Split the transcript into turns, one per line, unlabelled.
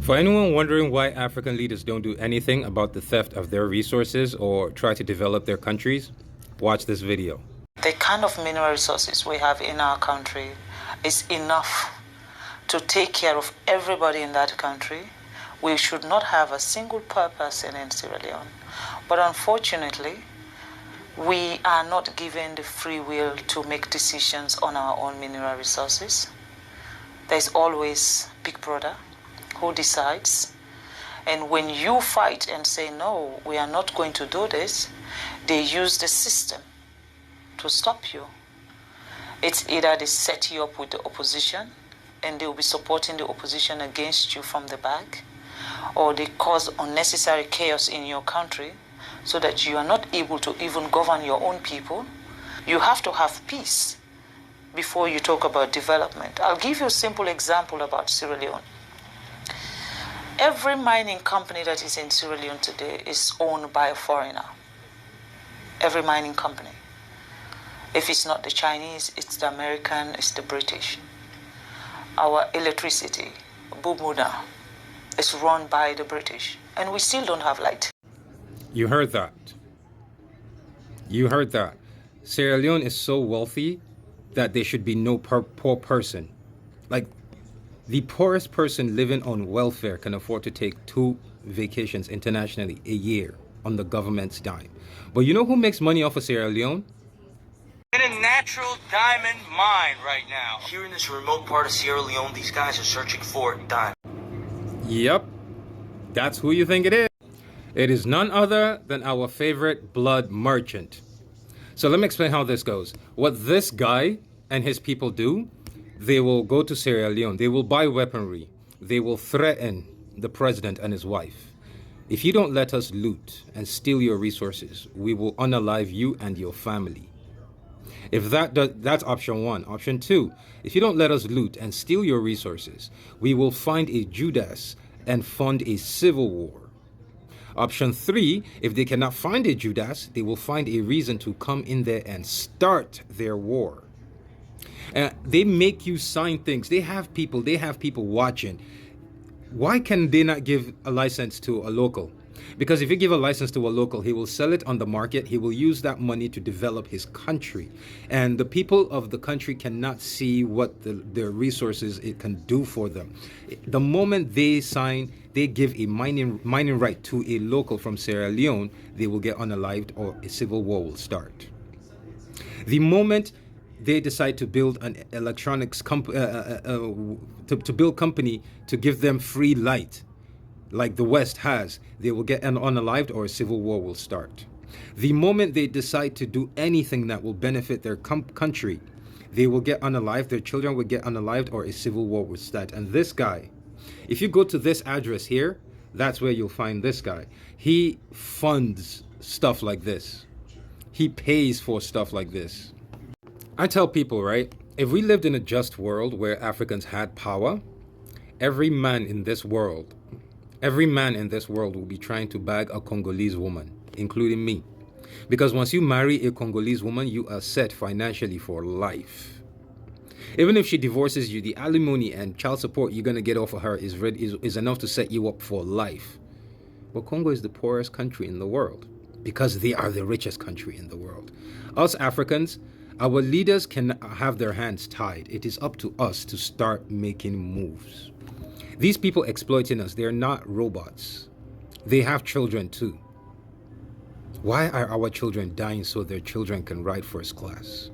For anyone wondering why African leaders don't do anything about the theft of their resources or try to develop their countries, watch this video.
The kind of mineral resources we have in our country is enough to take care of everybody in that country. We should not have a single poor person in Sierra Leone. But unfortunately, we are not given the free will to make decisions on our own mineral resources. There's always Big Brother who decides. And when you fight and say, no, we are not going to do this, they use the system to stop you. It's either they set you up with the opposition and they will be supporting the opposition against you from the back, or they cause unnecessary chaos in your country so that you are not able to even govern your own people. You have to have peace before you talk about development. I'll give you a simple example about Sierra Leone. Every mining company that is in Sierra Leone today is owned by a foreigner. Every mining company. If it's not the Chinese, it's the American, it's the British. Our electricity, Bumuna, is run by the British, and we still don't have light.
You heard that. You heard that. Sierra Leone is so wealthy that there should be no poor person. Like, the poorest person living on welfare can afford to take 2 vacations internationally a year on the government's dime. But you know who makes money off of Sierra Leone?
In a natural diamond mine right now. Here in this remote part of Sierra Leone, these guys are searching for diamonds.
Yep, that's who you think it is. It is none other than our favorite blood merchant. So let me explain how this goes. What this guy and his people do, they will go to Sierra Leone, they will buy weaponry, they will threaten the president and his wife. If you don't let us loot and steal your resources, we will unalive you and your family. If that's option 1. Option 2, if you don't let us loot and steal your resources, we will find a Judas and fund a civil war. Option 3, if they cannot find a Judas, they will find a reason to come in there and start their war. They make you sign things. They have people watching. Why can they not give a license to a local? Because if you give a license to a local, he will sell it on the market. He will use that money to develop his country. And the people of the country cannot see what their resources it can do for them. The moment they give a mining right to a local from Sierra Leone, they will get unalived or a civil war will start. The moment they decide to build an electronics company to give them free light, like the West has, they will get unalived or a civil war will start. The moment they decide to do anything that will benefit their country, they will get unalived, their children will get unalived, or a civil war will start. And this guy, if you go to this address here, that's where you'll find this guy. He funds stuff like this. He pays for stuff like this. I tell people, right, if we lived in a just world where Africans had power, every man in this world will be trying to bag a Congolese woman, including me. Because once you marry a Congolese woman, you are set financially for life. Even if she divorces you, the alimony and child support you're going to get off of her is enough to set you up for life. But Congo is the poorest country in the world because they are the richest country in the world. Us Africans, our leaders can have their hands tied. It is up to us to start making moves. These people exploiting us, they're not robots. They have children too. Why are our children dying so their children can ride first class?